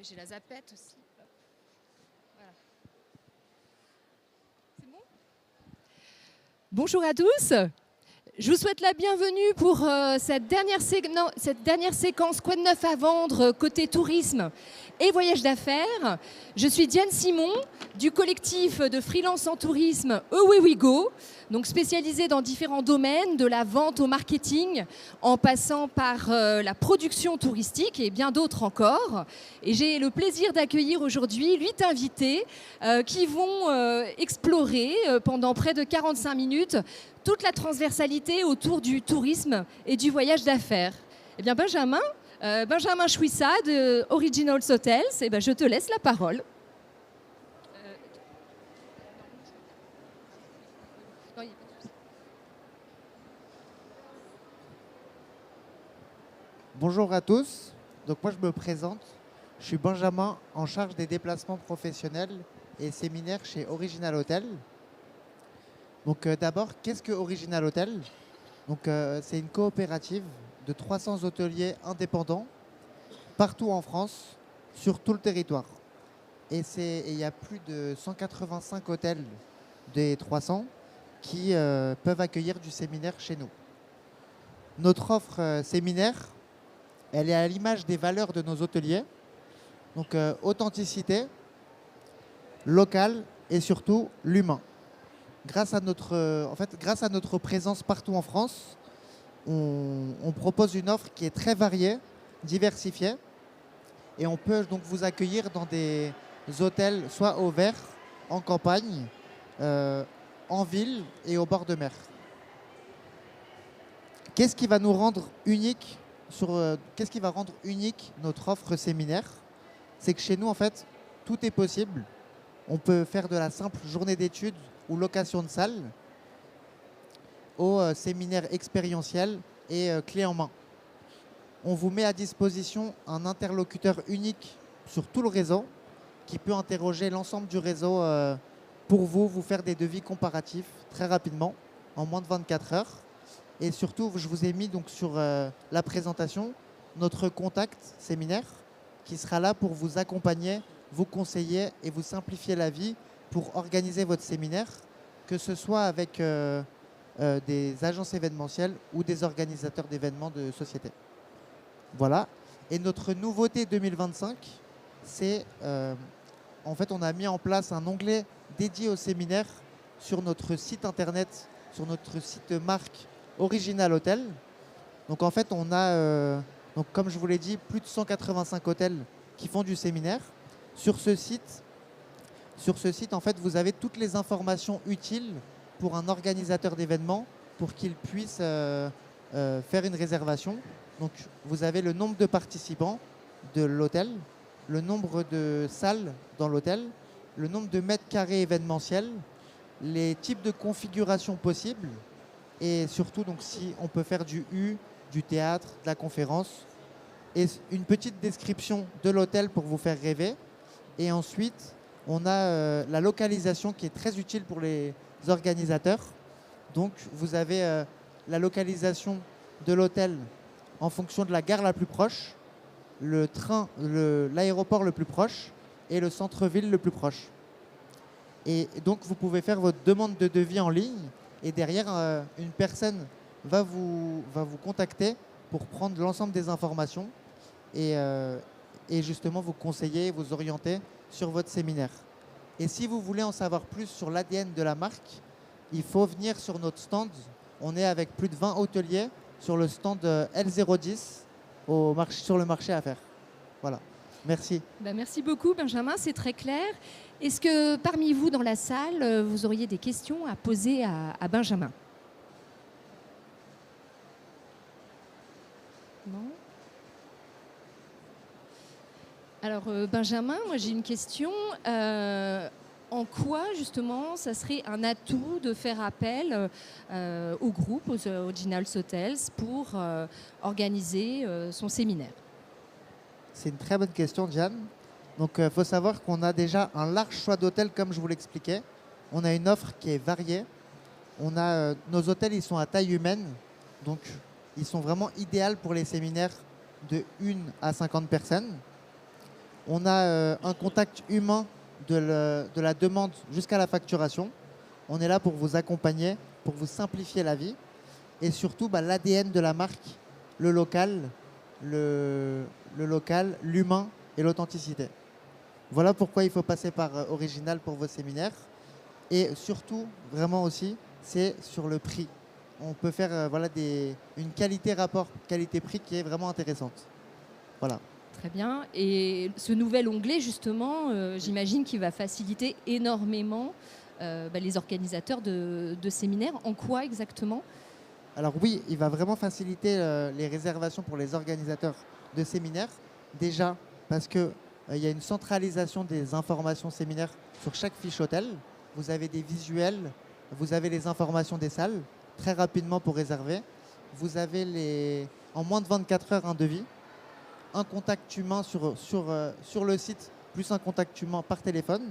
J'ai la zapette aussi. Voilà. C'est bon? Bonjour à tous. Je vous souhaite la bienvenue pour cette dernière séquence Quoi de neuf à vendre côté tourisme et voyage d'affaires. Je suis Diane Simon du collectif de freelance en tourisme Away We Go, donc spécialisé dans différents domaines, de la vente au marketing, en passant par la production touristique et bien d'autres encore. Et j'ai le plaisir d'accueillir aujourd'hui 8 invités qui vont explorer pendant près de 45 minutes toute la transversalité autour du tourisme et du voyage d'affaires. Eh bien, Benjamin Chouissa de Originals Hotels, eh bien, je te laisse la parole. Bonjour à tous, donc moi je me présente, je suis Benjamin en charge des déplacements professionnels et séminaires chez Original Hotel. Donc d'abord, qu'est-ce que Original Hotel? C'est une coopérative de 300 hôteliers indépendants partout en France, sur tout le territoire. Et il y a plus de 185 hôtels des 300 qui peuvent accueillir du séminaire chez nous. Notre offre séminaire, elle est à l'image des valeurs de nos hôteliers. Donc authenticité, local et surtout l'humain. Grâce à notre présence partout en France, on propose une offre qui est très variée, diversifiée. Et on peut donc vous accueillir dans des hôtels soit au vert, en campagne, en ville et au bord de mer. Qu'est-ce qui va nous rendre unique qu'est-ce qui va rendre unique notre offre séminaire? C'est que chez nous, en fait, tout est possible. On peut faire de la simple journée d'études ou location de salle au séminaire expérientiel et clé en main. On vous met à disposition un interlocuteur unique sur tout le réseau qui peut interroger l'ensemble du réseau pour vous faire des devis comparatifs très rapidement, en moins de 24 heures. Et surtout, je vous ai mis donc sur la présentation notre contact séminaire qui sera là pour vous accompagner, vous conseiller et vous simplifier la vie pour organiser votre séminaire, que ce soit avec des agences événementielles ou des organisateurs d'événements de société. Voilà. Et notre nouveauté 2025, c'est en fait on a mis en place un onglet dédié au séminaire sur notre site internet, sur notre site marque Original Hotel. Donc en fait on a, donc, comme je vous l'ai dit, plus de 185 hôtels qui font du séminaire. Sur ce site, en fait, vous avez toutes les informations utiles pour un organisateur d'événements pour qu'il puisse faire une réservation. Donc vous avez le nombre de participants de l'hôtel, le nombre de salles dans l'hôtel, le nombre de mètres carrés événementiels, les types de configurations possibles et surtout donc si on peut faire du théâtre, de la conférence et une petite description de l'hôtel pour vous faire rêver. Et ensuite, on a la localisation qui est très utile pour les organisateurs. Donc vous avez la localisation de l'hôtel en fonction de la gare la plus proche, l'aéroport le plus proche et le centre-ville le plus proche. Et donc vous pouvez faire votre demande de devis en ligne et derrière une personne va vous contacter pour prendre l'ensemble des informations et justement vous conseiller, vous orienter sur votre séminaire. Et si vous voulez en savoir plus sur l'ADN de la marque, il faut venir sur notre stand. On est avec plus de 20 hôteliers sur le stand L010 sur le marché à faire. Voilà. Merci. Merci beaucoup Benjamin, c'est très clair. Est-ce que parmi vous dans la salle, vous auriez des questions à poser à Benjamin? Non? Alors Benjamin, moi j'ai une question. En quoi justement ça serait un atout de faire appel au groupe, aux Originals Hotels pour organiser son séminaire? C'est une très bonne question, Diane. Donc, il faut savoir qu'on a déjà un large choix d'hôtels, comme je vous l'expliquais. On a une offre qui est variée. Nos hôtels, ils sont à taille humaine. Donc, ils sont vraiment idéaux pour les séminaires de 1 à 50 personnes. On a un contact humain de la demande jusqu'à la facturation. On est là pour vous accompagner, pour vous simplifier la vie. Et surtout, l'ADN de la marque, le local, l'humain et l'authenticité. Voilà pourquoi il faut passer par Original pour vos séminaires. Et surtout, vraiment aussi, c'est sur le prix. On peut faire une qualité rapport qualité-prix qui est vraiment intéressante. Voilà. Très bien. Et ce nouvel onglet, justement, j'imagine qu'il va faciliter énormément les organisateurs de séminaires. En quoi exactement ? Alors oui, il va vraiment faciliter les réservations pour les organisateurs de séminaires. Déjà parce qu'il y a une centralisation des informations séminaires sur chaque fiche hôtel. Vous avez des visuels, vous avez les informations des salles très rapidement pour réserver. Vous avez en moins de 24 heures un devis, un contact humain sur le site, plus un contact humain par téléphone.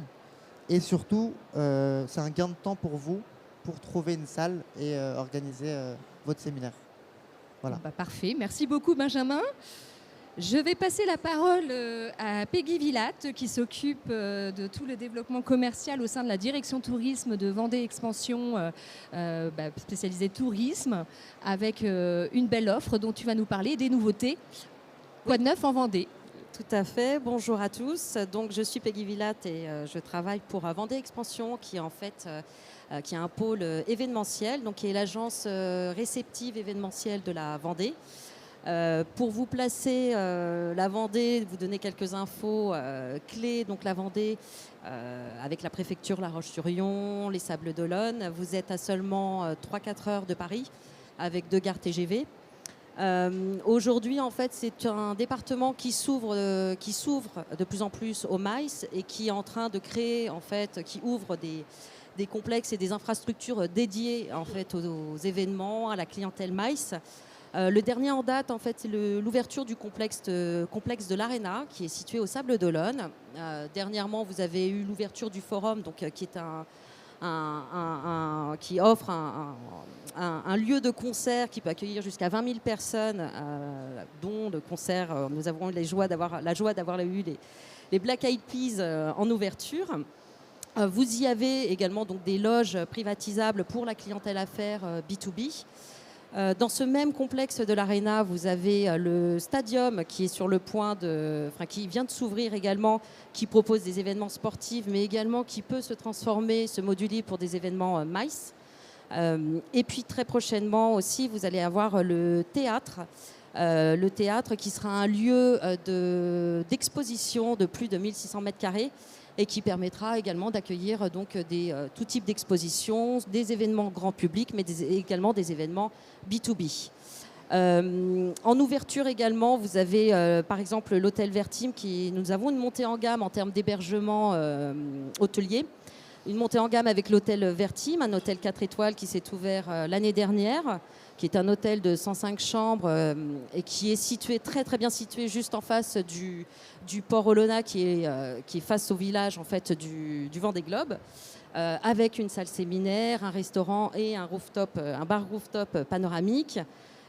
Et surtout, c'est un gain de temps pour vous pour trouver une salle et organiser votre séminaire. Voilà. Parfait. Merci beaucoup, Benjamin. Je vais passer la parole à Peggy Villatte, qui s'occupe de tout le développement commercial au sein de la direction tourisme de Vendée Expansion, spécialisée tourisme, avec une belle offre dont tu vas nous parler, des nouveautés. Quoi de neuf en Vendée ? Tout à fait. Bonjour à tous. Donc, je suis Peggy Villatte et je travaille pour Vendée Expansion, qui est en fait qui est un pôle événementiel, donc qui est l'agence réceptive événementielle de la Vendée. Pour vous placer la Vendée, vous donner quelques infos clés. Donc la Vendée, avec la préfecture La Roche-sur-Yon, les Sables d'Olonne, vous êtes à seulement 3-4 heures de Paris, avec 2 gares TGV. Aujourd'hui, en fait, c'est un département qui s'ouvre de plus en plus au MICE et qui est en train de créer, en fait, qui ouvre des complexes et des infrastructures dédiées en fait aux événements, à la clientèle MICE. Le dernier en date, en fait, c'est l'ouverture du complexe de l'Arena, qui est situé au Sable d'Olonne. Dernièrement, vous avez eu l'ouverture du Forum, donc, qui est qui offre un lieu de concert qui peut accueillir jusqu'à 20 000 personnes, dont le concert, nous avons la joie d'avoir eu les Black Eyed Peas en ouverture. Vous y avez également donc, des loges privatisables pour la clientèle affaires B2B. Dans ce même complexe de l'Arena, vous avez le Stadium qui est sur le point qui vient de s'ouvrir également, qui propose des événements sportifs, mais également qui peut se transformer, se moduler pour des événements MICE. Et puis très prochainement aussi, vous allez avoir le théâtre. Le théâtre qui sera un lieu d'exposition de plus de 1600 mètres carrés et qui permettra également d'accueillir donc tout type d'expositions, des événements grand public, mais également des événements B2B. En ouverture également, vous avez par exemple l'hôtel Vertim, nous avons une montée en gamme en termes d'hébergement hôtelier. Une montée en gamme avec l'hôtel Vertim, un hôtel 4 étoiles qui s'est ouvert l'année dernière, qui est un hôtel de 105 chambres et qui est très très bien situé juste en face du port Olona qui est face au village en fait, du Vendée Globe, avec une salle séminaire, un restaurant et un bar rooftop panoramique.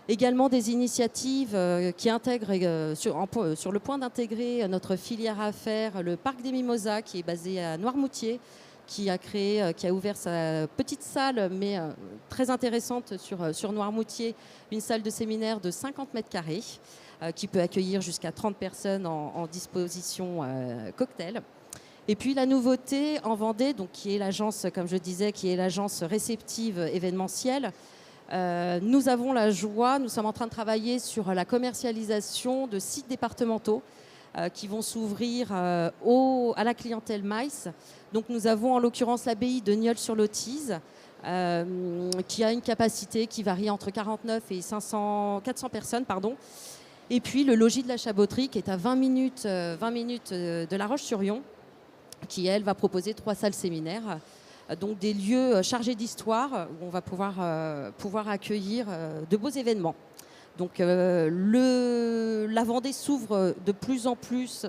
Également des initiatives qui intègrent, sur le point d'intégrer notre filière affaires, le parc des Mimosas qui est basé à Noirmoutier, qui a ouvert sa petite salle, mais très intéressante sur Noirmoutier, une salle de séminaire de 50 mètres carrés, qui peut accueillir jusqu'à 30 personnes en disposition cocktail. Et puis la nouveauté en Vendée, donc, qui est l'agence, comme je disais, qui est l'agence réceptive événementielle. Nous avons la joie, nous sommes en train de travailler sur la commercialisation de sites départementaux qui vont s'ouvrir à la clientèle MICE. Donc nous avons en l'occurrence l'abbaye de Nieul-sur-Lotise qui a une capacité qui varie entre 49 et 400 personnes. Et puis le logis de la Chaboterie qui est à 20 minutes de La Roche-sur-Yon, qui elle va proposer 3 salles séminaires. Donc des lieux chargés d'histoire où on va pouvoir accueillir de beaux événements. Donc la Vendée s'ouvre de plus en plus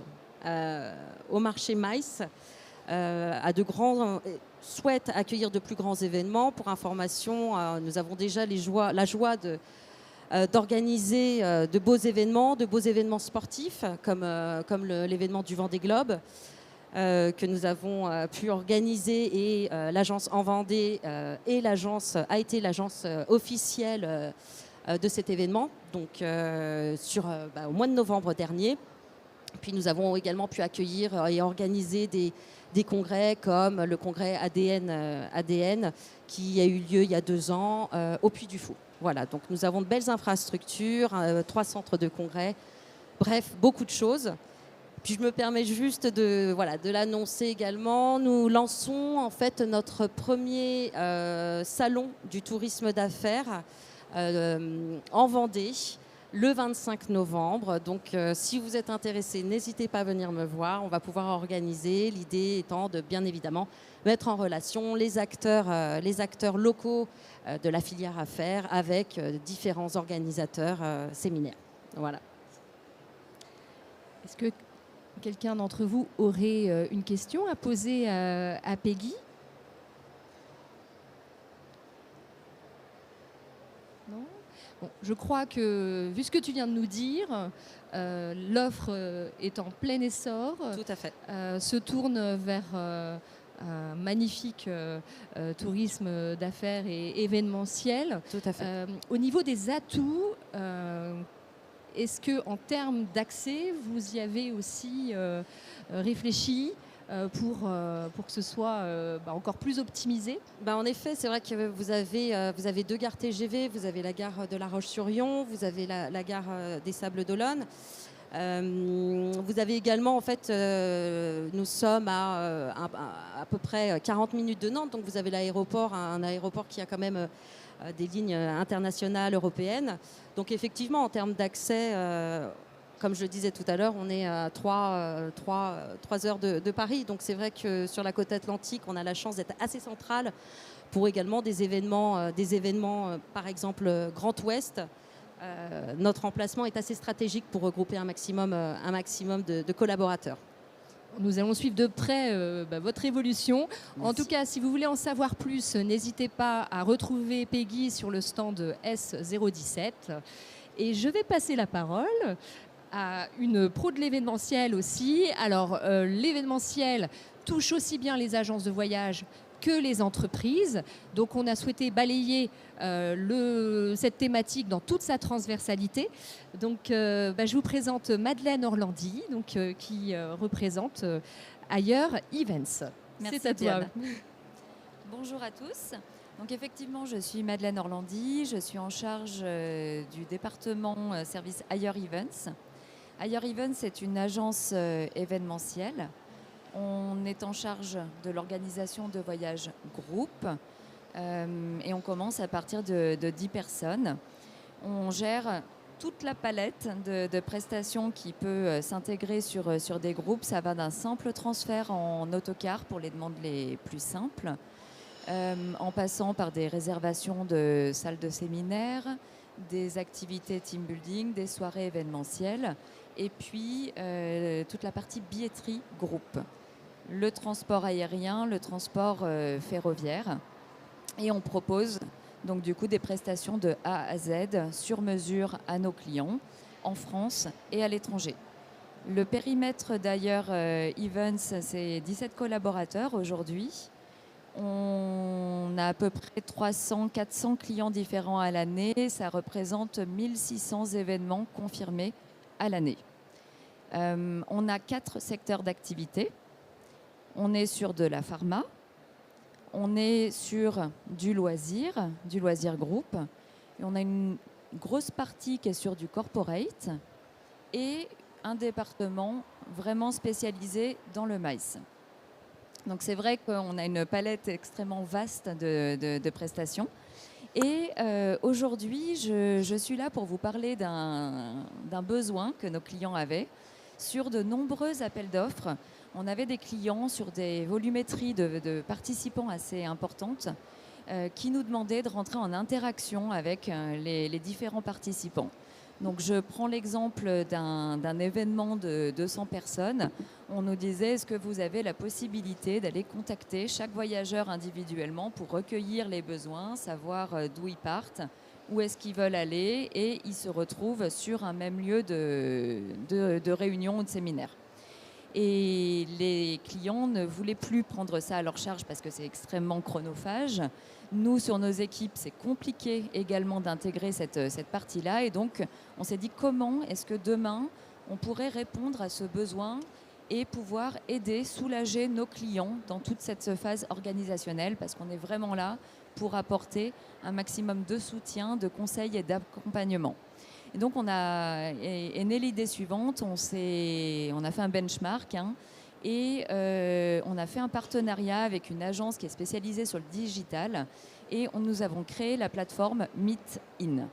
au marché MICE, souhaite accueillir de plus grands événements. Pour information, nous avons déjà la joie d'organiser de beaux événements sportifs, comme l'événement du Vendée Globe, que nous avons pu organiser, et l'agence en Vendée a été l'agence officielle de cet événement, donc au mois de novembre dernier. Puis nous avons également pu accueillir et organiser des congrès comme le congrès ADN qui a eu lieu il y a 2 ans au Puy du Fou. Voilà, donc nous avons de belles infrastructures, 3 centres de congrès, bref, beaucoup de choses. Puis je me permets juste de l'annoncer également. Nous lançons en fait notre premier salon du tourisme d'affaires en Vendée le 25 novembre. Donc si vous êtes intéressé, n'hésitez pas à venir me voir. On va pouvoir organiser. L'idée étant de bien évidemment mettre en relation les acteurs locaux de la filière affaires avec différents organisateurs séminaires. Voilà. Est-ce que quelqu'un d'entre vous aurait une question à poser à Peggy ? Non ? Bon, je crois que, vu ce que tu viens de nous dire, l'offre est en plein essor. Tout à fait. Se tourne vers un magnifique tourisme d'affaires et événementiel. Tout à fait. Au niveau des atouts, est-ce que, en termes d'accès, vous y avez aussi réfléchi pour que ce soit encore plus optimisé ? En effet, c'est vrai que vous avez 2 gares TGV. Vous avez la gare de La Roche-sur-Yon, vous avez la gare des Sables-d'Olonne. Vous avez également, en fait, nous sommes à peu près 40 minutes de Nantes, donc vous avez l'aéroport, un aéroport qui a quand même des lignes internationales, européennes. Donc effectivement, en termes d'accès, comme je le disais tout à l'heure, on est à 3 heures de Paris. Donc c'est vrai que sur la côte atlantique, on a la chance d'être assez central pour également des événements par exemple Grand Ouest. Notre emplacement est assez stratégique pour regrouper un maximum de collaborateurs. Nous allons suivre de près votre évolution. Merci. En tout cas, si vous voulez en savoir plus, n'hésitez pas à retrouver Peggy sur le stand S017. Et je vais passer la parole à une pro de l'événementiel aussi. Alors, l'événementiel touche aussi bien les agences de voyage que les entreprises. Donc, on a souhaité balayer cette thématique dans toute sa transversalité. Donc, je vous présente Madeleine Orlandi, qui représente Ailleurs Events. Merci, c'est à toi. Diane. Bonjour à tous. Donc effectivement, je suis Madeleine Orlandi, je suis en charge du département service Ailleurs Events. Ailleurs Events est une agence événementielle. On est en charge de l'organisation de voyages groupes et on commence à partir de 10 personnes. On gère toute la palette de prestations qui peut s'intégrer sur des groupes. Ça va d'un simple transfert en autocar pour les demandes les plus simples, en passant par des réservations de salles de séminaire, des activités team building, des soirées événementielles, et puis toute la partie billetterie groupe. Le transport aérien, le transport ferroviaire. Et on propose donc du coup des prestations de A à Z sur mesure à nos clients en France et à l'étranger. Le périmètre d'Ailleurs Events, c'est 17 collaborateurs aujourd'hui. On a à peu près 300-400 clients différents à l'année. Ça représente 1600 événements confirmés à l'année. On a 4 secteurs d'activité. On est sur de la pharma, on est sur du loisir groupe, et on a une grosse partie qui est sur du corporate et un département vraiment spécialisé dans le MICE. Donc c'est vrai qu'on a une palette extrêmement vaste de prestations. Et aujourd'hui, je suis là pour vous parler d'un besoin que nos clients avaient sur de nombreux appels d'offres. On avait des clients sur des volumétries de participants assez importantes qui nous demandaient de rentrer en interaction avec les différents participants. Donc je prends l'exemple d'un événement de 200 personnes. On nous disait, est-ce que vous avez la possibilité d'aller contacter chaque voyageur individuellement pour recueillir les besoins, savoir d'où ils partent, où est-ce qu'ils veulent aller et ils se retrouvent sur un même lieu de réunion ou de séminaire. Et les clients ne voulaient plus prendre ça à leur charge parce que c'est extrêmement chronophage. Nous, sur nos équipes, c'est compliqué également d'intégrer cette partie-là. Et donc, on s'est dit comment est-ce que demain, on pourrait répondre à ce besoin et pouvoir aider, soulager nos clients dans toute cette phase organisationnelle parce qu'on est vraiment là pour apporter un maximum de soutien, de conseils et d'accompagnement. Et donc, est née l'idée suivante, on a fait un benchmark et on a fait un partenariat avec une agence qui est spécialisée sur le digital et nous avons créé la plateforme Meet-in.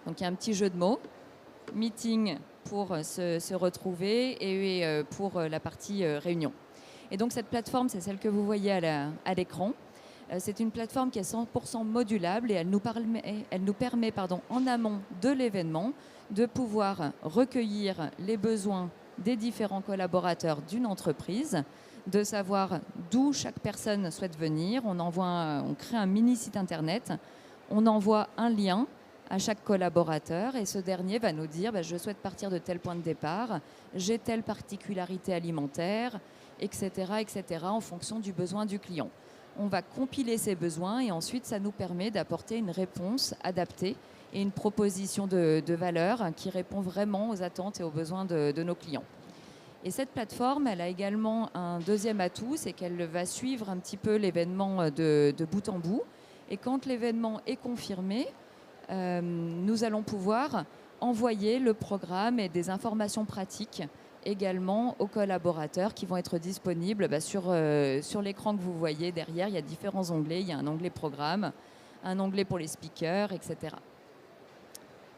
Donc, il y a un petit jeu de mots, meeting pour se retrouver et pour la partie réunion. Et donc, cette plateforme, c'est celle que vous voyez à l'écran. C'est une plateforme qui est 100% modulable et elle nous permet en amont de l'événement de pouvoir recueillir les besoins des différents collaborateurs d'une entreprise, de savoir d'où chaque personne souhaite venir. On crée un mini site internet, on envoie un lien à chaque collaborateur et ce dernier va nous dire je souhaite partir de tel point de départ, j'ai telle particularité alimentaire, etc., en fonction du besoin du client. On va compiler ces besoins et ensuite ça nous permet d'apporter une réponse adaptée et une proposition de valeur qui répond vraiment aux attentes et aux besoins de nos clients. Et cette plateforme, elle a également un deuxième atout, c'est qu'elle va suivre un petit peu l'événement de bout en bout. Et quand l'événement est confirmé, nous allons pouvoir envoyer le programme et des informations pratiques également aux collaborateurs qui vont être disponibles sur l'écran que vous voyez derrière. Il y a différents onglets. Il y a un onglet programme, un onglet pour les speakers, etc.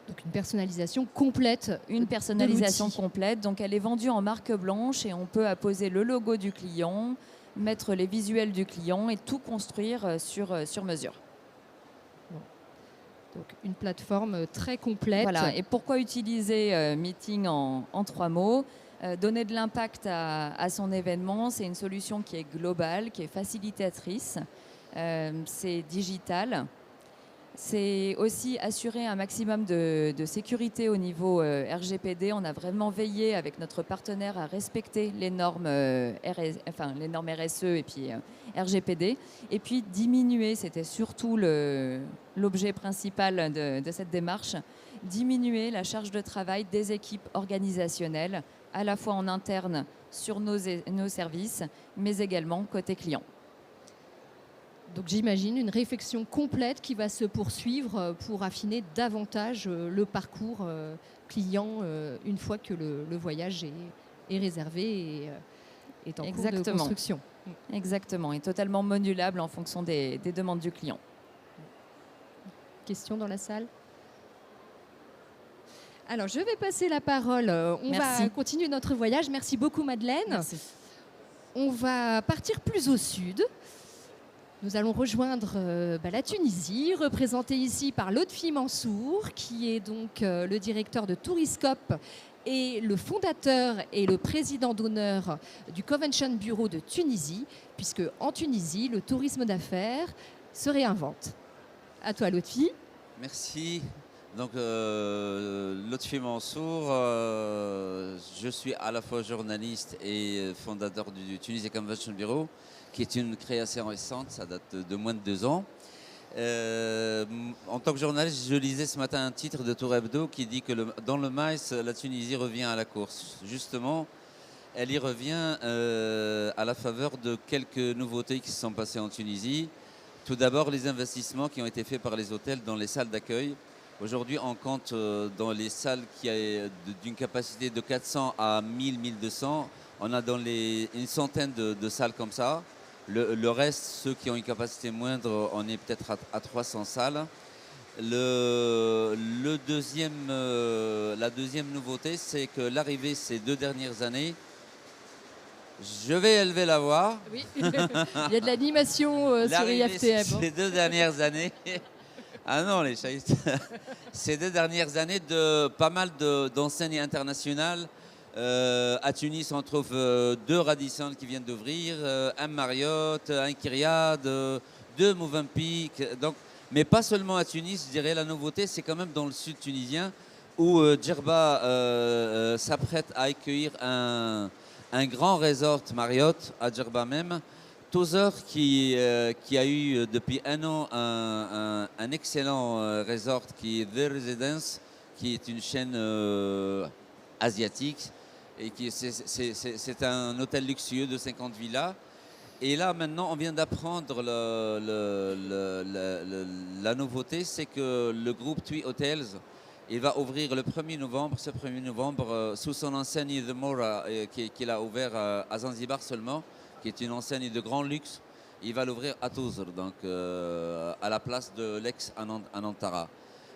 Donc une personnalisation complète. Une personnalisation complète. Donc elle est vendue en marque blanche et on peut apposer le logo du client, mettre les visuels du client et tout construire sur mesure. Donc une plateforme très complète. Voilà. Et pourquoi utiliser Meeting en 3 mots ? Donner de l'impact à son événement, c'est une solution qui est globale, qui est facilitatrice, c'est digital. C'est aussi assurer un maximum de sécurité au niveau RGPD. On a vraiment veillé avec notre partenaire à respecter les normes, les normes RSE et puis RGPD. Et puis diminuer, c'était surtout l'objet principal de cette démarche, diminuer la charge de travail des équipes organisationnelles, à la fois en interne sur nos services, mais également côté client. Donc j'imagine une réflexion complète qui va se poursuivre pour affiner davantage le parcours client une fois que le voyage est réservé et est en cours de construction. Exactement, et totalement modulable en fonction des demandes du client. Question dans la salle ? Alors, je vais passer la parole. On va continuer notre voyage. Merci beaucoup, Madeleine. Merci. On va partir plus au sud. Nous allons rejoindre la Tunisie, représentée ici par Lotfi Mansour, qui est donc le directeur de Touriscope et le fondateur et le président d'honneur du Convention Bureau de Tunisie, puisque en Tunisie, le tourisme d'affaires se réinvente. À toi, Lotfi. Merci. Donc, Lotfi Mansour, je suis à la fois journaliste et fondateur du Tunisia Convention Bureau, qui est une création récente, ça date de moins de 2 ans. En tant que journaliste, je lisais ce matin un titre de Tour Hebdo qui dit que dans le maïs, la Tunisie revient à la course. Justement, elle y revient à la faveur de quelques nouveautés qui se sont passées en Tunisie. Tout d'abord, les investissements qui ont été faits par les hôtels dans les salles d'accueil. Aujourd'hui, on compte dans les salles qui ont d'une capacité de 400 à 1000, 1200. On a dans une centaine de salles comme ça. Le reste, ceux qui ont une capacité moindre, on est peut-être à 300 salles. La deuxième nouveauté, c'est que l'arrivée ces 2 dernières années, je vais élever la voix. Oui, il y a de l'animation sur IFTM. Ces 2 dernières années... Ah non, les chahistes. Ces 2 dernières années, de pas mal d'enseignes internationales. À Tunis, on trouve 2 Radisson qui viennent d'ouvrir, un Marriott, un Kyriade, 2 Movenpick. Donc, Mais pas seulement à Tunis, je dirais la nouveauté, c'est quand même dans le sud tunisien, où Djerba s'apprête à accueillir un grand resort Marriott à Djerba même. Tozeur qui a eu depuis un an un excellent resort qui est The Residence, qui est une chaîne asiatique et c'est un hôtel luxueux de 50 villas. Et là maintenant on vient d'apprendre la nouveauté, c'est que le groupe TUI Hotels il va ouvrir le 1er novembre, ce 1er novembre, sous son enseigne The Mora, qu'il a ouvert à Zanzibar seulement, qui est une enseigne de grand luxe. Il va l'ouvrir à Tozeur, donc à la place de l'ex-Anantara.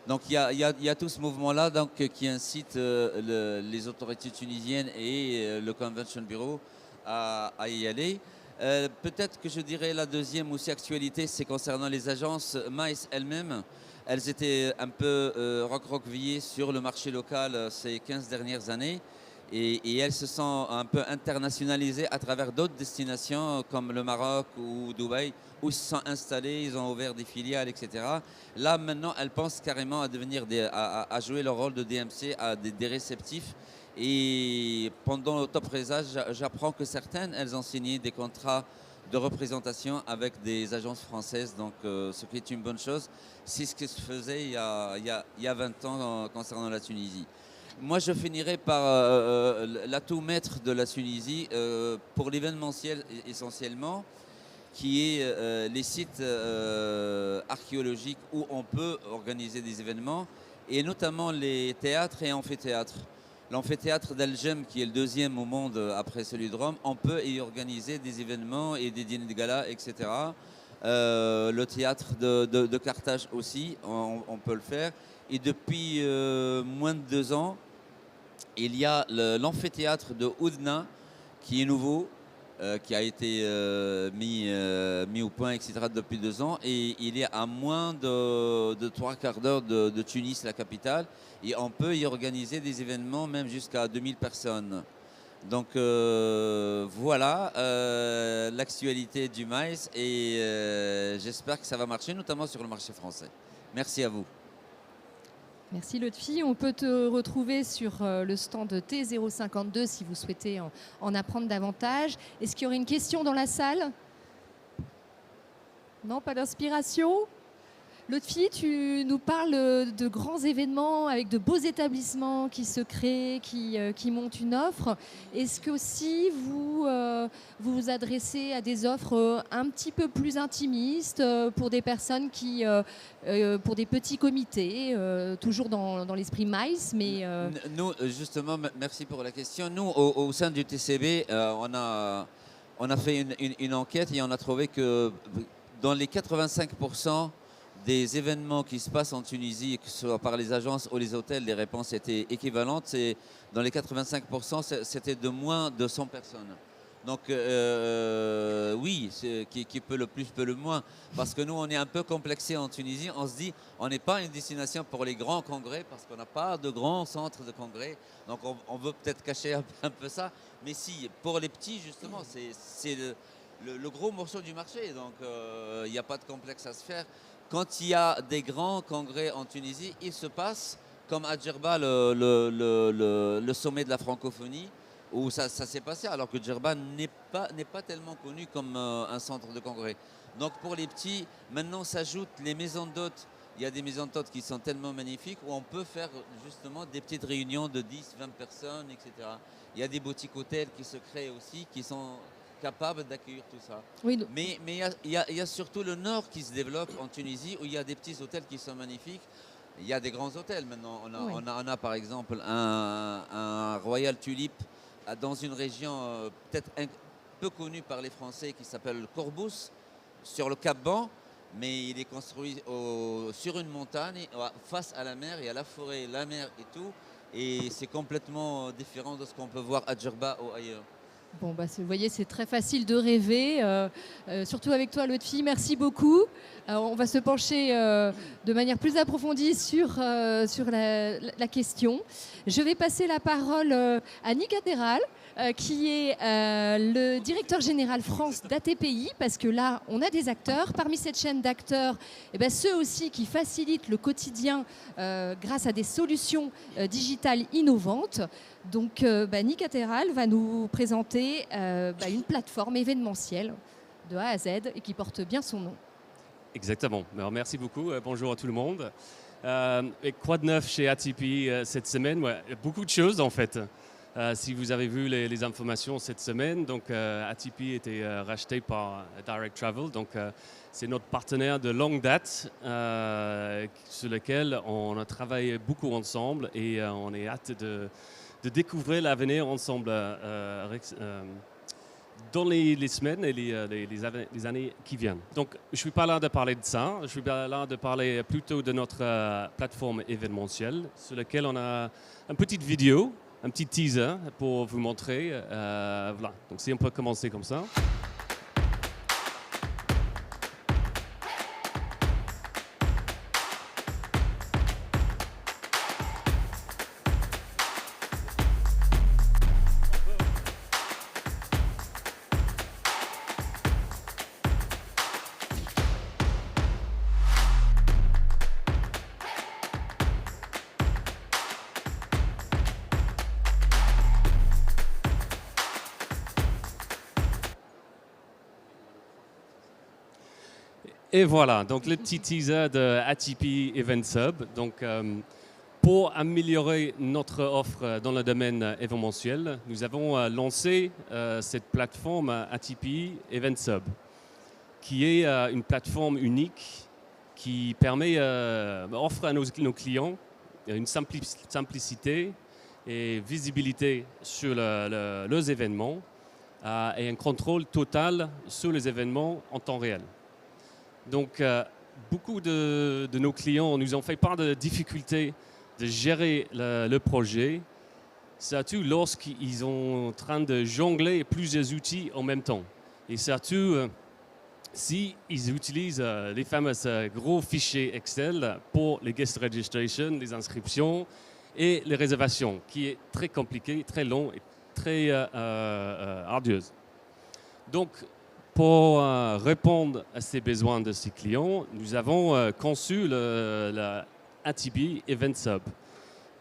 Donc il y a tout ce mouvement-là qui incite les autorités tunisiennes et le Convention Bureau à y aller. Peut-être que je dirais la deuxième aussi actualité, c'est concernant les agences MICE elles-mêmes. Elles étaient un peu recroquevillées sur le marché local ces 15 dernières années et elles se sont un peu internationalisées à travers d'autres destinations comme le Maroc ou Dubaï où ils se sont installés, ils ont ouvert des filiales, etc. Là maintenant, elles pensent carrément à devenir à jouer leur rôle de DMC, à des réceptifs. Et pendant le top présage, j'apprends que certaines, elles ont signé des contrats de représentation avec des agences françaises, donc ce qui est une bonne chose. C'est ce qui se faisait il y a 20 ans concernant la Tunisie. Moi, je finirai par l'atout maître de la Tunisie pour l'événementiel essentiellement, qui est les sites archéologiques où on peut organiser des événements, et notamment les théâtres et amphithéâtres. L'amphithéâtre d'Al-Jem, qui est le deuxième au monde après celui de Rome, on peut y organiser des événements et des dîners de gala, etc. Le théâtre de Carthage aussi, on peut le faire. Et depuis moins de 2 ans, il y a l'amphithéâtre de Oudna, qui est nouveau, qui a été mis au point, etc. depuis 2 ans. Et il est à moins de 3/4 d'heure de Tunis, la capitale. Et on peut y organiser des événements même jusqu'à 2000 personnes. Donc voilà l'actualité du maïs et j'espère que ça va marcher, notamment sur le marché français. Merci à vous. Merci Lotfi. On peut te retrouver sur le stand T052 si vous souhaitez en apprendre davantage. Est-ce qu'il y aurait une question dans la salle? Non, pas d'inspiration? Lotfi, tu nous parles de grands événements avec de beaux établissements qui se créent, qui montent une offre. Est-ce que aussi vous vous adressez à des offres un petit peu plus intimistes pour des personnes pour des petits comités, toujours dans l'esprit MICE, mais Nous, justement, merci pour la question. Nous, au sein du TCB, on a fait une enquête et on a trouvé que dans les 85% des événements qui se passent en Tunisie, que ce soit par les agences ou les hôtels, les réponses étaient équivalentes. Dans les 85%, c'était de moins de 100 personnes. Donc oui, qui peut le plus, peut le moins. Parce que nous, on est un peu complexé en Tunisie. On se dit, on n'est pas une destination pour les grands congrès, parce qu'on n'a pas de grands centres de congrès. Donc on veut peut-être cacher un peu ça. Mais si, pour les petits, justement, c'est le gros morceau du marché. Donc il n'y a pas de complexe à se faire. Quand il y a des grands congrès en Tunisie, il se passe comme à Djerba, le sommet de la francophonie, où ça s'est passé, alors que Djerba n'est pas tellement connu comme un centre de congrès. Donc pour les petits, maintenant s'ajoutent les maisons d'hôtes. Il y a des maisons d'hôtes qui sont tellement magnifiques où on peut faire justement des petites réunions de 10, 20 personnes, etc. Il y a des boutiques hôtels qui se créent aussi, qui sont capables d'accueillir tout ça. oui, Mais il y a surtout le nord qui se développe en Tunisie, où il y a des petits hôtels qui sont magnifiques. Il y a des grands hôtels maintenant. On a par exemple un Royal Tulip dans une région peut-être un peu connue par les Français qui s'appelle Corbous, sur le Cap Ban, mais il est construit sur une montagne face à la mer. Il y a la forêt, la mer et tout. Et c'est complètement différent de ce qu'on peut voir à Djerba ou ailleurs. Bon, bah, vous voyez, c'est très facile de rêver, surtout avec toi, Lotfi. Merci beaucoup. On va se pencher de manière plus approfondie sur la question. Je vais passer la parole à Nick Adderal, qui est le directeur général France d'ATPI, parce que là, on a des acteurs. Parmi cette chaîne d'acteurs, ceux aussi qui facilitent le quotidien grâce à des solutions digitales innovantes. Donc, Nick Atteral va nous présenter une plateforme événementielle de A à Z et qui porte bien son nom. Exactement. Alors, merci beaucoup. Bonjour à tout le monde. Et quoi de neuf chez ATPI cette semaine? Beaucoup de choses en fait. Si vous avez vu les informations cette semaine, donc ATPI a été racheté par Direct Travel. Donc c'est notre partenaire de longue date sur lequel on a travaillé beaucoup ensemble et on est hâte de découvrir l'avenir ensemble dans les semaines et les années qui viennent. Donc, je ne suis pas là de parler de ça, je suis là de parler plutôt de notre plateforme événementielle sur laquelle on a une petite vidéo, un petit teaser pour vous montrer. Voilà, donc si on peut commencer comme ça. Et voilà, donc le petit teaser de ATPI Events Hub. Donc, pour améliorer notre offre dans le domaine événementiel, nous avons lancé cette plateforme ATPI Events Hub, qui est une plateforme unique qui permet, offre à nos clients une simplicité et visibilité sur leurs événements et un contrôle total sur les événements en temps réel. Donc, beaucoup de nos clients nous ont fait part de difficultés de gérer le projet, surtout lorsqu'ils sont en train de jongler plusieurs outils en même temps. Et surtout, s'ils utilisent les fameux gros fichiers Excel pour les guest registration, les inscriptions et les réservations, qui est très compliqué, très long et très ardueuse. Donc, pour répondre à ces besoins de ces clients, nous avons conçu la ATPI Events Hub,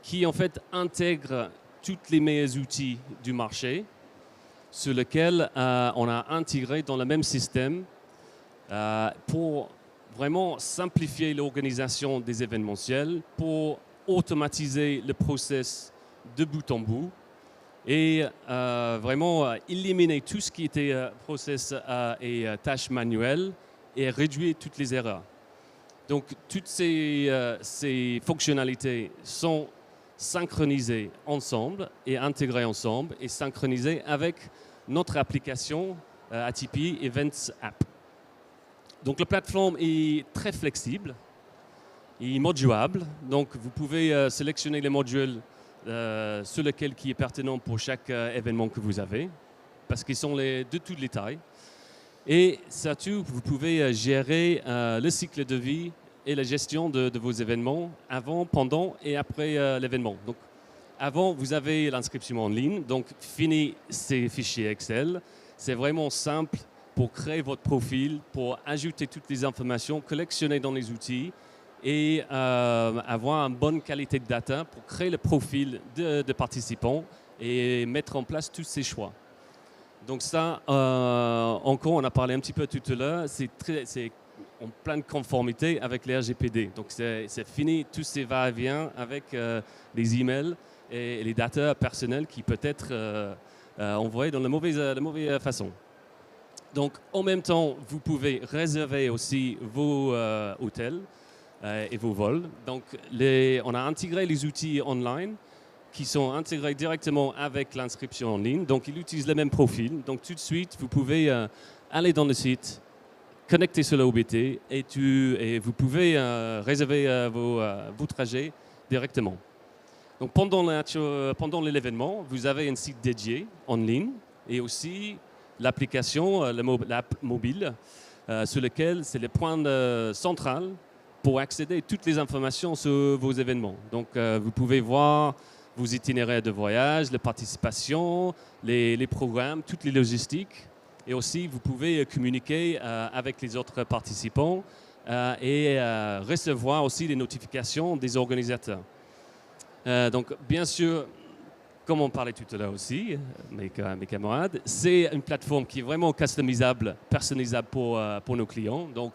qui en fait intègre tous les meilleurs outils du marché, sur lesquels on a intégré dans le même système pour vraiment simplifier l'organisation des événementiels, pour automatiser le process de bout en bout, et vraiment éliminer tout ce qui était process et tâches manuelles et réduire toutes les erreurs. Donc, toutes ces fonctionnalités sont synchronisées ensemble et intégrées ensemble et synchronisées avec notre application ATPI Events App. Donc, la plateforme est très flexible et modulable. Donc, vous pouvez sélectionner les modules sur lequel qui est pertinent pour chaque événement que vous avez, parce qu'ils sont de toutes les tailles. Et surtout, vous pouvez gérer le cycle de vie et la gestion de vos événements avant, pendant et après l'événement. Donc, avant, vous avez l'inscription en ligne, donc fini ces fichiers Excel. C'est vraiment simple pour créer votre profil, pour ajouter toutes les informations collectionnées dans les outils et avoir une bonne qualité de data pour créer le profil de participants et mettre en place tous ces choix. Donc ça, encore, on a parlé un petit peu tout à l'heure, c'est en pleine conformité avec les RGPD. Donc c'est fini tous ces va-et-vient avec les emails et les data personnels qui peuvent être envoyés dans la mauvaise façon. Donc en même temps, vous pouvez réserver aussi vos hôtels et vos vols. Donc, on a intégré les outils online qui sont intégrés directement avec l'inscription en ligne. Donc, ils utilisent le même profil. Donc, tout de suite, vous pouvez aller dans le site, connecter sur l'OBT et vous pouvez réserver vos trajets directement. Donc, pendant l'événement, vous avez un site dédié en ligne et aussi l'application, l'app mobile, sur lequel c'est le point central pour accéder à toutes les informations sur vos événements. Donc, vous pouvez voir vos itinéraires de voyage, les participations, les programmes, toutes les logistiques. Et aussi, vous pouvez communiquer avec les autres participants et recevoir aussi les notifications des organisateurs. Donc, bien sûr, comme on parlait tout à l'heure aussi, mes camarades, c'est une plateforme qui est vraiment customisable, personnalisable pour nos clients. Donc,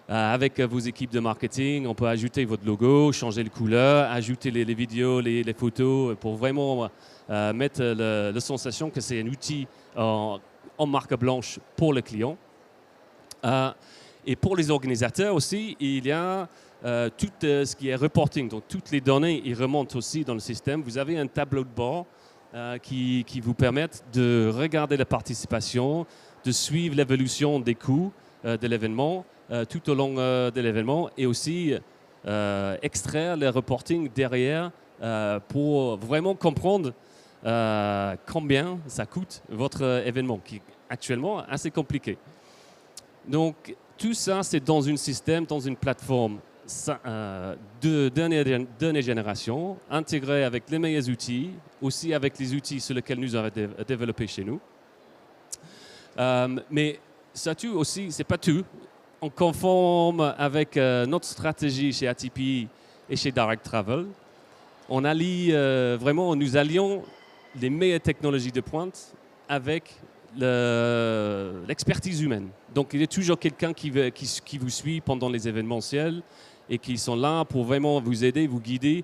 avec vos équipes de marketing, on peut ajouter votre logo, changer les couleurs, ajouter les vidéos, les photos pour vraiment mettre la sensation que c'est un outil en marque blanche pour le client. Et pour les organisateurs aussi, il y a tout ce qui est reporting. Donc, toutes les données ils remontent aussi dans le système. Vous avez un tableau de bord qui vous permet de regarder la participation, de suivre l'évolution des coûts de l'événement tout au long de l'événement et aussi extraire le reporting derrière pour vraiment comprendre combien ça coûte votre événement, qui est actuellement assez compliqué. Donc, tout ça, c'est dans un système, dans une plateforme de dernière génération, intégrée avec les meilleurs outils, aussi avec les outils sur lesquels nous avons développé chez nous. Mais ça tout aussi, c'est pas tout. On conforme avec notre stratégie chez ATP et chez Direct Travel. On allie nous allions les meilleures technologies de pointe avec l'expertise humaine. Donc, il y a toujours quelqu'un qui vous suit pendant les événementiels et qui sont là pour vraiment vous aider, vous guider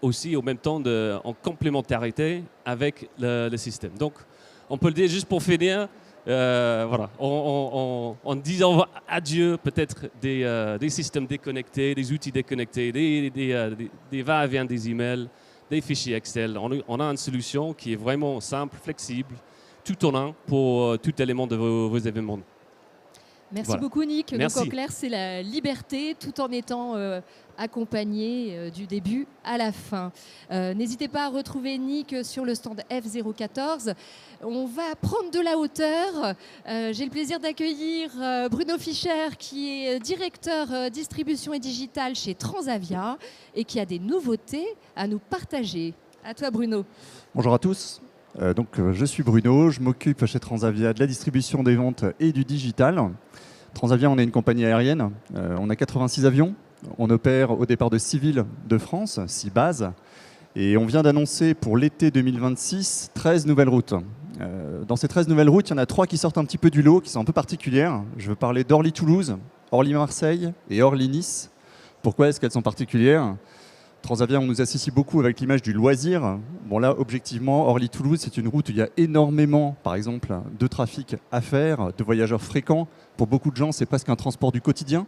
aussi au même temps en complémentarité avec le système. Donc, on peut le dire juste pour finir, voilà, en disant adieu peut-être des systèmes déconnectés, des outils déconnectés, des va-et-vient des emails, des fichiers Excel. On a une solution qui est vraiment simple, flexible, tout en un pour tout élément de vos événements. Merci Voilà. beaucoup Nick. Merci. Donc en clair, c'est la liberté tout en étant accompagné du début à la fin. N'hésitez pas à retrouver Nick sur le stand F014. On va prendre de la hauteur. J'ai le plaisir d'accueillir Bruno Fischer qui est directeur distribution et digital chez Transavia et qui a des nouveautés à nous partager. À toi Bruno. Bonjour à tous. Je suis Bruno, je m'occupe chez Transavia de la distribution des ventes et du digital. Transavia, on est une compagnie aérienne, on a 86 avions, on opère au départ de 6 villes de France, 6 bases, et on vient d'annoncer pour l'été 2026 13 nouvelles routes. Dans ces 13 nouvelles routes, il y en a 3 qui sortent un petit peu du lot, qui sont un peu particulières. Je veux parler d'Orly-Toulouse, Orly-Marseille et Orly-Nice. Pourquoi est-ce qu'elles sont particulières ? Transavia, on nous associe beaucoup avec l'image du loisir. Bon là, objectivement, Orly-Toulouse, c'est une route où il y a énormément, par exemple, de trafic à faire, de voyageurs fréquents. Pour beaucoup de gens, c'est presque un transport du quotidien.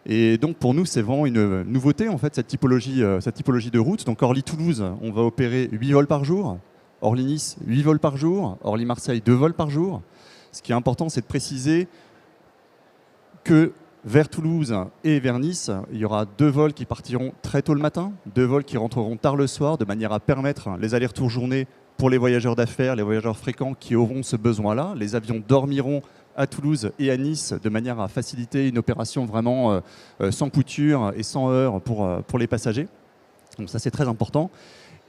Et donc, pour nous, c'est vraiment une nouveauté, en fait, cette typologie de route. Donc, Orly-Toulouse, on va opérer 8 vols par jour. Orly-Nice, 8 vols par jour. Orly-Marseille, 2 vols par jour. Ce qui est important, c'est de préciser que vers Toulouse et vers Nice, il y aura 2 vols qui partiront très tôt le matin, 2 vols qui rentreront tard le soir, de manière à permettre les allers-retours journée pour les voyageurs d'affaires, les voyageurs fréquents qui auront ce besoin-là. Les avions dormiront à Toulouse et à Nice de manière à faciliter une opération vraiment sans couture et sans heurts pour les passagers. Donc ça, c'est très important.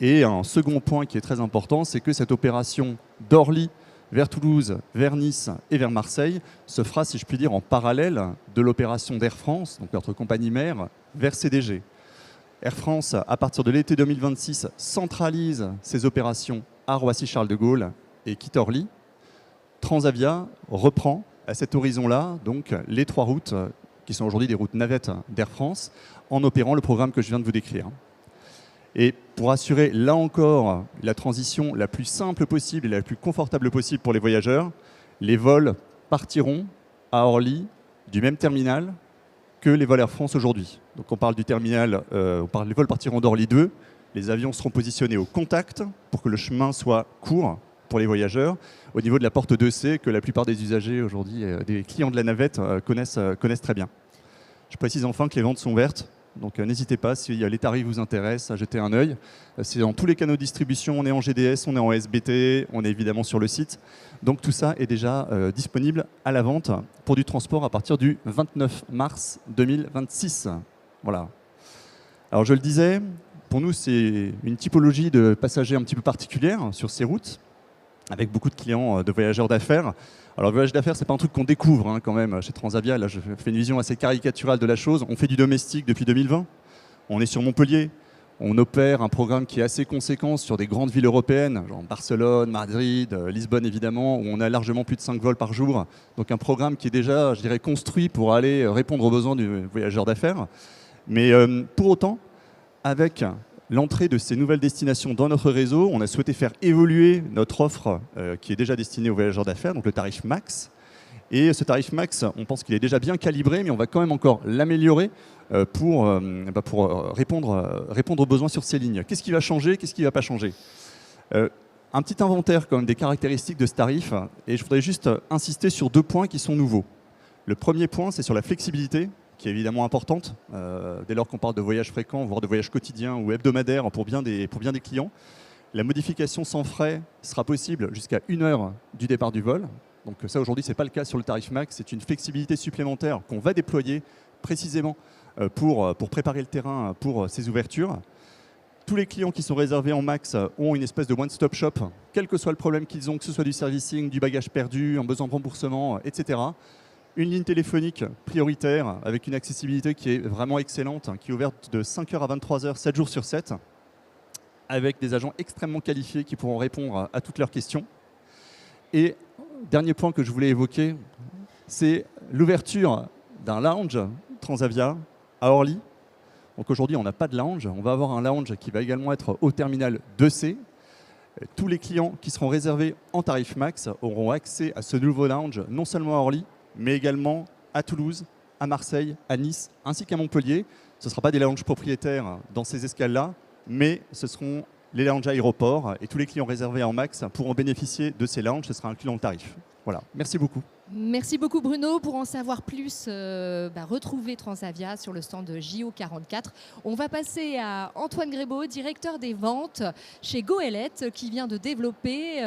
Et un second point qui est très important, c'est que cette opération d'Orly vers Toulouse, vers Nice et vers Marseille se fera, si je puis dire, en parallèle de l'opération d'Air France, donc notre compagnie mère, vers CDG. Air France, à partir de l'été 2026, centralise ses opérations à Roissy-Charles de Gaulle et quitte Orly. Transavia reprend à cet horizon-là donc les 3 routes qui sont aujourd'hui des routes navettes d'Air France en opérant le programme que je viens de vous décrire. Et pour assurer, là encore, la transition la plus simple possible et la plus confortable possible pour les voyageurs, les vols partiront à Orly du même terminal que les vols Air France aujourd'hui. Donc on parle du terminal, les vols partiront d'Orly 2, les avions seront positionnés au contact pour que le chemin soit court pour les voyageurs, au niveau de la porte 2C que la plupart des usagers aujourd'hui, des clients de la navette connaissent très bien. Je précise enfin que les ventes sont ouvertes. Donc n'hésitez pas, si les tarifs vous intéressent, à jeter un œil. C'est dans tous les canaux de distribution, on est en GDS, on est en SBT, on est évidemment sur le site. Donc tout ça est déjà disponible à la vente pour du transport à partir du 29 mars 2026. Voilà. Alors je le disais, Pour nous, c'est une typologie de passagers un petit peu particulière sur ces routes, avec beaucoup de clients de voyageurs d'affaires. Alors, le voyage d'affaires, c'est pas un truc qu'on découvre quand même chez Transavia. Là, je fais une vision assez caricaturale de la chose. On fait du domestique depuis 2020. On est sur Montpellier. On opère un programme qui est assez conséquent sur des grandes villes européennes, genre Barcelone, Madrid, Lisbonne évidemment, où on a largement plus de 5 vols par jour. Donc un programme qui est déjà, je dirais, construit pour aller répondre aux besoins du voyageur d'affaires. Mais pour autant, avec l'entrée de ces nouvelles destinations dans notre réseau, on a souhaité faire évoluer notre offre qui est déjà destinée aux voyageurs d'affaires, donc le tarif max. Et ce tarif max, on pense qu'il est déjà bien calibré, mais on va quand même encore l'améliorer pour répondre aux besoins sur ces lignes. Qu'est-ce qui va changer? Qu'est-ce qui ne va pas changer? Un petit inventaire quand même des caractéristiques de ce tarif, et je voudrais juste insister sur 2 points qui sont nouveaux. Le premier point, c'est sur la flexibilité, qui est évidemment importante, dès lors qu'on parle de voyages fréquents, voire de voyages quotidiens ou hebdomadaires pour bien des clients. La modification sans frais sera possible jusqu'à 1 heure du départ du vol. Donc ça, aujourd'hui, ce n'est pas le cas sur le tarif max. C'est une flexibilité supplémentaire qu'on va déployer précisément pour préparer le terrain pour ces ouvertures. Tous les clients qui sont réservés en max ont une espèce de one-stop shop, quel que soit le problème qu'ils ont, que ce soit du servicing, du bagage perdu, un besoin de remboursement, etc. Une ligne téléphonique prioritaire avec une accessibilité qui est vraiment excellente, qui est ouverte de 5h à 23h, 7 jours sur 7, avec des agents extrêmement qualifiés qui pourront répondre à toutes leurs questions. Et dernier point que je voulais évoquer, c'est l'ouverture d'un lounge Transavia à Orly. Donc aujourd'hui, on n'a pas de lounge. On va avoir un lounge qui va également être au terminal 2C. Tous les clients qui seront réservés en tarif max auront accès à ce nouveau lounge, non seulement à Orly, mais également à Toulouse, à Marseille, à Nice, ainsi qu'à Montpellier. Ce ne sera pas des lounges propriétaires dans ces escales-là, mais ce seront les lounges aéroports, et tous les clients réservés en max pourront bénéficier de ces lounges. Ce sera inclus dans le tarif. Voilà, merci beaucoup. Merci beaucoup Bruno. Pour en savoir plus, retrouvez Transavia sur le stand de JO44. On va passer à Antoine Grébeau, directeur des ventes chez Goélette, qui vient de développer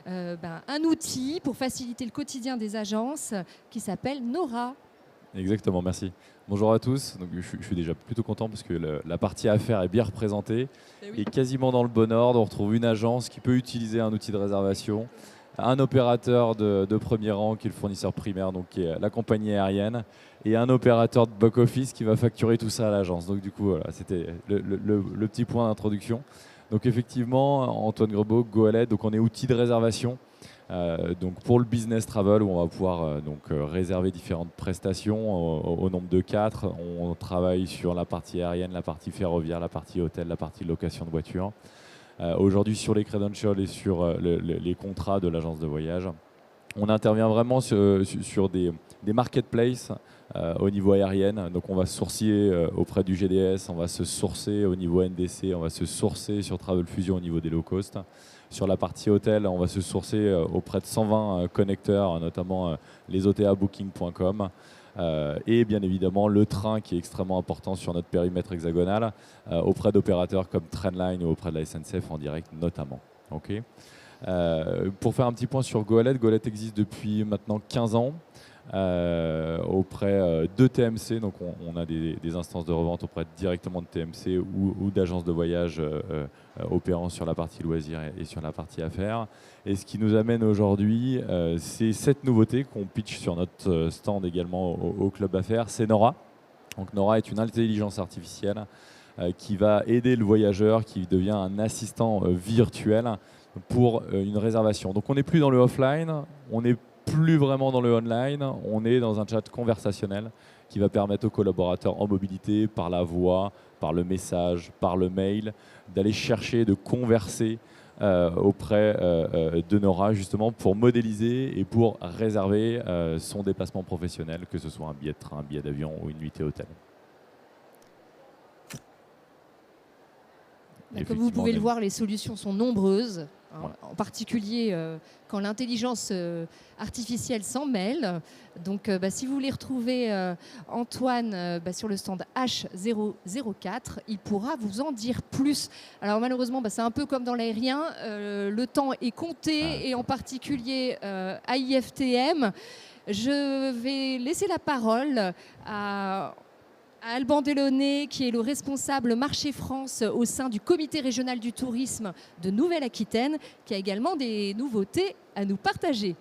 un outil pour faciliter le quotidien des agences qui s'appelle Nora. Exactement, merci. Bonjour à tous. Donc, je suis déjà plutôt content parce que la partie affaires est bien représentée. Oui. Et quasiment dans le bon ordre, on retrouve une agence qui peut utiliser un outil de réservation, un opérateur de premier rang qui est le fournisseur primaire, donc qui est la compagnie aérienne, et un opérateur de back-office qui va facturer tout ça à l'agence. Donc du coup, voilà, c'était le petit point d'introduction. Donc effectivement, Antoine Grébeau, Goélette, donc on est outil de réservation. Donc pour le business travel, où on va pouvoir réserver différentes prestations au nombre de 4. On travaille sur la partie aérienne, la partie ferroviaire, la partie hôtel, la partie location de voiture. Aujourd'hui sur les credentials et sur les contrats de l'agence de voyage. On intervient vraiment sur des marketplaces au niveau aérien. Donc on va sourcer auprès du GDS, on va se sourcer au niveau NDC, on va se sourcer sur Travel Fusion au niveau des low cost. Sur la partie hôtel, on va se sourcer auprès de 120 connecteurs, notamment les OTA-booking.com. Et bien évidemment le train qui est extrêmement important sur notre périmètre hexagonal auprès d'opérateurs comme Trendline ou auprès de la SNCF en direct notamment. Okay. Pour faire un petit point sur Goélette, Goélette existe depuis maintenant 15 ans auprès de TMC, donc on a des instances de revente auprès directement de TMC ou d'agences de voyage opérant sur la partie loisirs et sur la partie affaires. Et ce qui nous amène aujourd'hui, c'est cette nouveauté qu'on pitch sur notre stand également au Club Affaires, c'est Nora. Donc Nora est une intelligence artificielle qui va aider le voyageur, qui devient un assistant virtuel pour une réservation. Donc on n'est plus dans le offline, on n'est plus vraiment dans le online, on est dans un chat conversationnel qui va permettre aux collaborateurs en mobilité, par la voix, par le message, par le mail, d'aller chercher, de converser auprès de Nora justement pour modéliser et pour réserver son déplacement professionnel, que ce soit un billet de train, un billet d'avion ou une nuitée hôtel. Comme vous pouvez le voir, les solutions sont nombreuses, hein, voilà. En particulier quand l'intelligence artificielle s'en mêle. Donc si vous voulez retrouver Antoine sur le stand H004, il pourra vous en dire plus. Alors malheureusement, c'est un peu comme dans l'aérien, le temps est compté, et en particulier à IFTM. Je vais laisser la parole à Alban Delaunay, qui est le responsable marché France au sein du comité régional du tourisme de Nouvelle-Aquitaine, qui a également des nouveautés à nous partager.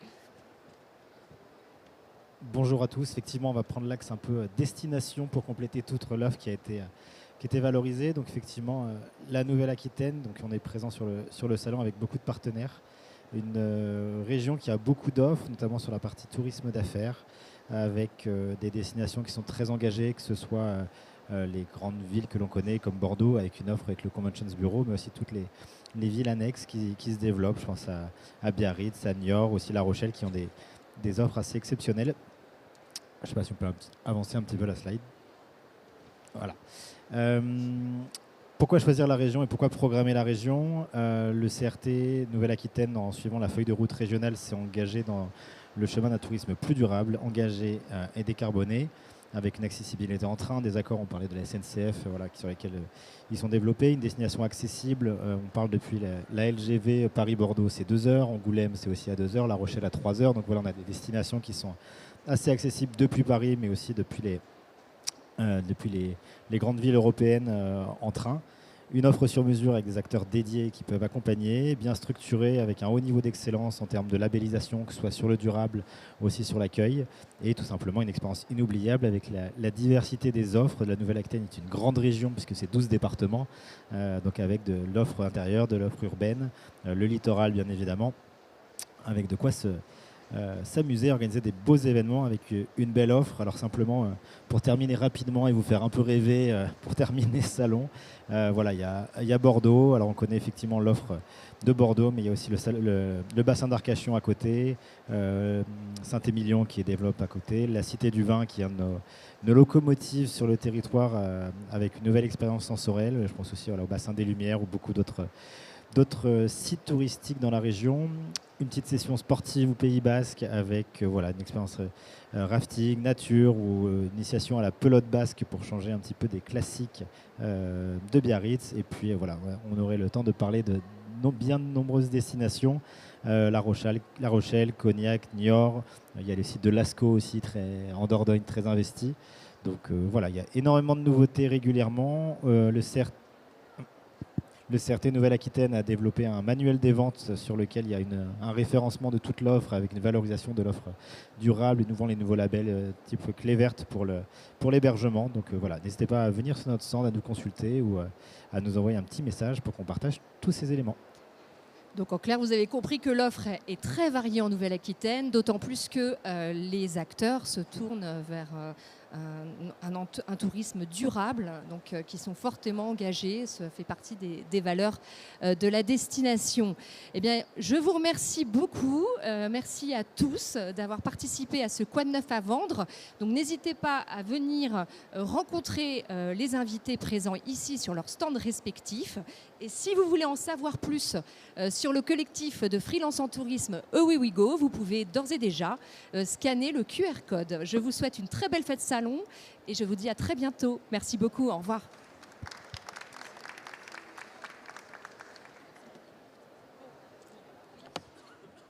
Bonjour à tous, effectivement on va prendre l'axe un peu destination pour compléter toute l'offre qui a été valorisée. Donc effectivement la Nouvelle-Aquitaine, donc on est présent sur le salon avec beaucoup de partenaires. Une région qui a beaucoup d'offres, notamment sur la partie tourisme d'affaires, avec des destinations qui sont très engagées, que ce soit les grandes villes que l'on connaît comme Bordeaux, avec une offre avec le Conventions Bureau, mais aussi toutes les villes annexes qui se développent. Je pense à Biarritz, à Niort, aussi La Rochelle, qui ont des offres assez exceptionnelles. Je ne sais pas si on peut avancer un petit peu la slide. Voilà. Pourquoi choisir la région et pourquoi programmer la région? Le CRT Nouvelle-Aquitaine, en suivant la feuille de route régionale, s'est engagé dans le chemin d'un tourisme plus durable, engagé et décarboné, avec une accessibilité en train, des accords, on parlait de la SNCF, sur lesquels ils sont développés, une destination accessible, on parle depuis la LGV Paris-Bordeaux, c'est 2 heures, Angoulême, c'est aussi à 2 heures, La Rochelle à 3 heures, donc voilà, on a des destinations qui sont assez accessibles depuis Paris, mais aussi depuis les grandes villes européennes en train. Une offre sur mesure avec des acteurs dédiés qui peuvent accompagner, bien structurée avec un haut niveau d'excellence en termes de labellisation, que ce soit sur le durable, aussi sur l'accueil, et tout simplement une expérience inoubliable avec la diversité des offres. La Nouvelle-Aquitaine est une grande région puisque c'est 12 départements, donc avec de l'offre intérieure, de l'offre urbaine, le littoral bien évidemment, avec de quoi s'amuser, organiser des beaux événements avec une belle offre. Alors simplement, pour terminer rapidement et vous faire un peu rêver, pour terminer ce salon, voilà, il y a Bordeaux. Alors on connaît effectivement l'offre de Bordeaux, mais il y a aussi le bassin d'Arcachon à côté, Saint-Émilion qui est développé à côté, la Cité du Vin qui est un de nos locomotives sur le territoire avec une nouvelle expérience sensorielle. Je pense aussi au bassin des Lumières ou beaucoup d'autres sites touristiques dans la région. Une petite session sportive au Pays Basque avec une expérience rafting, nature ou initiation à la pelote basque pour changer un petit peu des classiques de Biarritz. Et puis on aurait le temps de parler de bien de nombreuses destinations. La Rochelle, Cognac, Niort. Il y a les sites de Lascaux aussi, en Dordogne, très investis. Donc il y a énormément de nouveautés régulièrement. Le CRT Nouvelle-Aquitaine a développé un manuel des ventes sur lequel il y a un référencement de toute l'offre avec une valorisation de l'offre durable. Nous vendons les nouveaux labels type clé verte pour l'hébergement. Donc n'hésitez pas à venir sur notre stand, à nous consulter ou à nous envoyer un petit message pour qu'on partage tous ces éléments. Donc en clair, vous avez compris que l'offre est très variée en Nouvelle-Aquitaine, d'autant plus que les acteurs se tournent vers un tourisme durable, donc qui sont fortement engagés. Ça fait partie des valeurs de la destination. Eh bien, je vous remercie beaucoup. Merci à tous d'avoir participé à ce Quoi de neuf à vendre. Donc n'hésitez pas à venir rencontrer les invités présents ici sur leurs stands respectifs. Et si vous voulez en savoir plus sur le collectif de freelance en tourisme Away We Go, vous pouvez d'ores et déjà scanner le QR code. Je vous souhaite une très belle fête salon et je vous dis à très bientôt. Merci beaucoup. Au revoir.